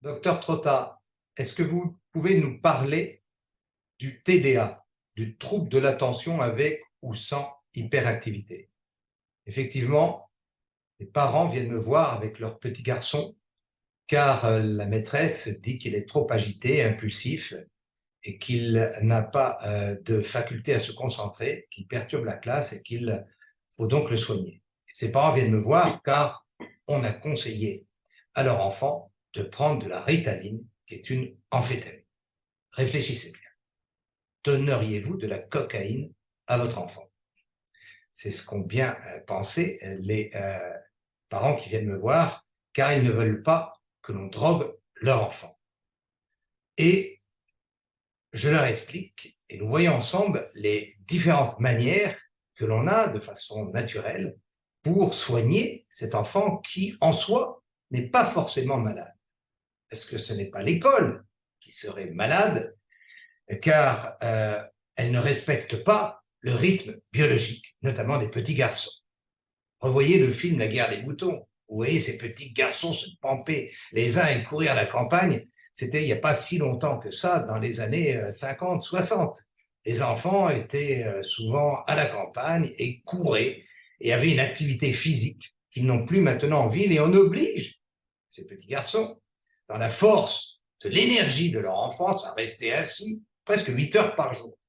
Docteur Trotta, est-ce que vous pouvez nous parler du TDA, du trouble de l'attention avec ou sans hyperactivité? Effectivement, les parents viennent me voir avec leur petit garçon car la maîtresse dit qu'il est trop agité, impulsif et qu'il n'a pas de faculté à se concentrer, qu'il perturbe la classe et qu'il faut donc le soigner. Ses parents viennent me voir car on a conseillé à leur enfant de prendre de la Ritaline, qui est une amphétamine. Réfléchissez bien. Donneriez-vous de la cocaïne à votre enfant? C'est ce qu'ont bien pensé les parents qui viennent me voir, car ils ne veulent pas que l'on drogue leur enfant. Et je leur explique, et nous voyons ensemble les différentes manières que l'on a de façon naturelle pour soigner cet enfant qui, en soi, n'est pas forcément malade. Est-ce que ce n'est pas l'école qui serait malade, car elle ne respecte pas le rythme biologique, notamment des petits garçons? Revoyez le film La guerre des moutons. Vous voyez ces petits garçons se pamper les uns et courir à la campagne. C'était il n'y a pas si longtemps que ça, dans les années 50, 60. Les enfants étaient souvent à la campagne et couraient et avaient une activité physique qu'ils n'ont plus maintenant en ville, et on oblige ces petits garçons, dans la force de l'énergie de leur enfance, à rester assis presque 8 heures par jour.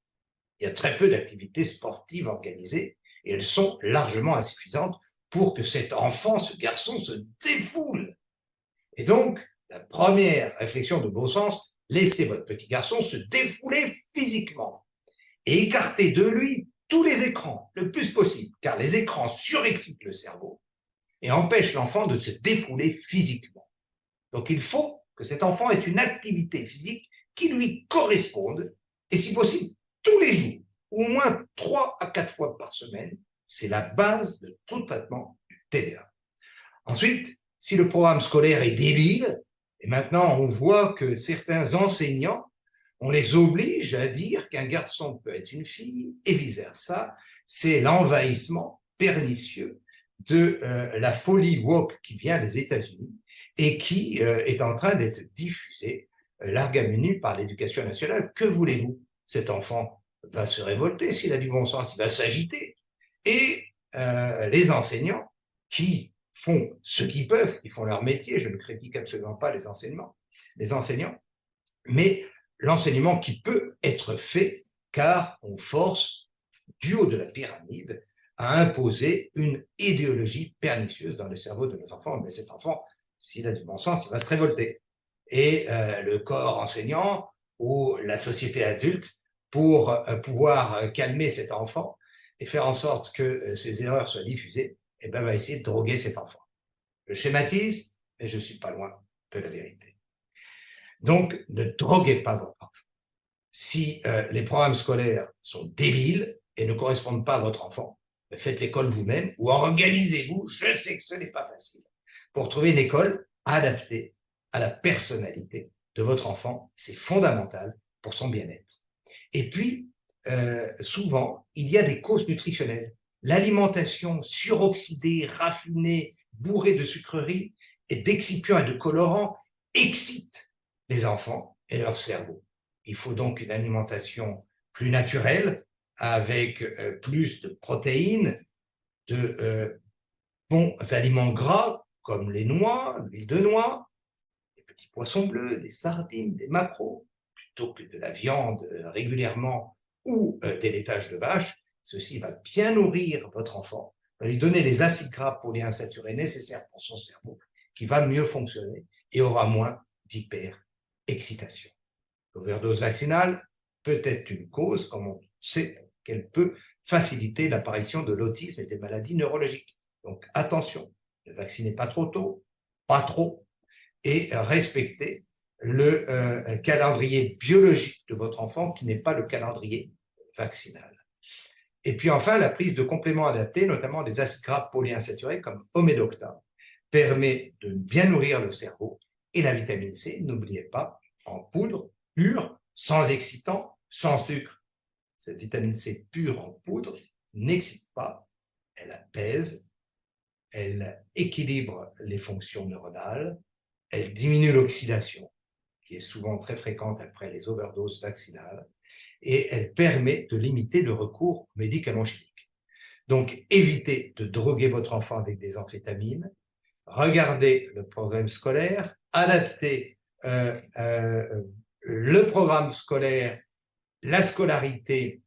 Il y a très peu d'activités sportives organisées et elles sont largement insuffisantes pour que cet enfant, ce garçon, se défoule. Et donc, la première réflexion de bon sens, laissez votre petit garçon se défouler physiquement et écartez de lui tous les écrans le plus possible, car les écrans surexcitent le cerveau et empêchent l'enfant de se défouler physiquement. Donc il faut que cet enfant ait une activité physique qui lui corresponde, et si possible, tous les jours, ou au moins 3 à 4 fois par semaine. C'est la base de tout traitement du TDA. Ensuite, si le programme scolaire est débile, et maintenant on voit que certains enseignants, on les oblige à dire qu'un garçon peut être une fille, et vice-versa, c'est l'envahissement pernicieux de la folie woke qui vient des États-Unis et qui est en train d'être diffusée largamente par l'éducation nationale. Que voulez-vous? Cet enfant va se révolter s'il a du bon sens, il va s'agiter. Et les enseignants qui font ce qu'ils peuvent, qui font leur métier, je ne critique absolument pas les enseignants, mais l'enseignement qui peut être fait, car on force, du haut de la pyramide, à imposer une idéologie pernicieuse dans le cerveau de nos enfants. Mais cet enfant, s'il a du bon sens, il va se révolter. Et le corps enseignant ou la société adulte, pour pouvoir calmer cet enfant et faire en sorte que ces erreurs soient diffusées, eh ben, va essayer de droguer cet enfant. Je schématise, mais je ne suis pas loin de la vérité. Donc, ne droguez pas votre enfant. Si les programmes scolaires sont débiles et ne correspondent pas à votre enfant, faites l'école vous-même ou organisez-vous, je sais que ce n'est pas facile, pour trouver une école adaptée à la personnalité de votre enfant. C'est fondamental pour son bien-être. Et puis, souvent, il y a des causes nutritionnelles. L'alimentation suroxydée, raffinée, bourrée de sucreries et d'excipients et de colorants excite les enfants et leur cerveau. Il faut donc une alimentation plus naturelle, avec plus de protéines, de bons aliments gras, comme les noix, l'huile de noix, des petits poissons bleus, des sardines, des maquereaux, plutôt que de la viande régulièrement ou des laitages de vache. Ceci va bien nourrir votre enfant, va lui donner les acides gras polyinsaturés nécessaires pour son cerveau, qui va mieux fonctionner et aura moins d'hyperexcitation. L'overdose vaccinale peut être une cause, comme on sait qu'elle peut faciliter l'apparition de l'autisme et des maladies neurologiques. Donc attention, ne vaccinez pas trop tôt, pas trop, et respectez le calendrier biologique de votre enfant qui n'est pas le calendrier vaccinal. Et puis enfin, la prise de compléments adaptés, notamment des acides gras polyinsaturés comme Omedocta, permet de bien nourrir le cerveau. Et la vitamine C, n'oubliez pas, en poudre, pure, sans excitant, sans sucre. Cette vitamine C pure en poudre n'excite pas, elle apaise, elle équilibre les fonctions neuronales, elle diminue l'oxydation, qui est souvent très fréquente après les overdoses vaccinales, et elle permet de limiter le recours aux médicaments chimiques. Donc, évitez de droguer votre enfant avec des amphétamines, regardez le programme scolaire, adaptez le programme scolaire, la scolarité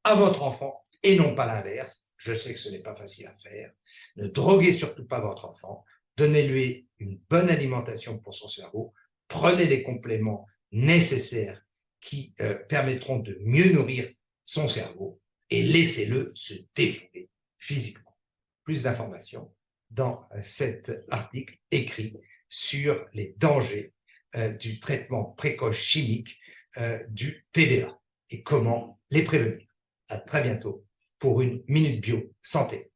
à votre enfant et non pas l'inverse. Je sais que ce n'est pas facile à faire. Ne droguez surtout pas votre enfant. Donnez-lui une bonne alimentation pour son cerveau. Prenez les compléments nécessaires qui permettront de mieux nourrir son cerveau et laissez-le se défouler physiquement. Plus d'informations dans cet article écrit sur les dangers du traitement précoce chimique du TDA et comment les prévenir. À très bientôt pour une Minute Bio Santé.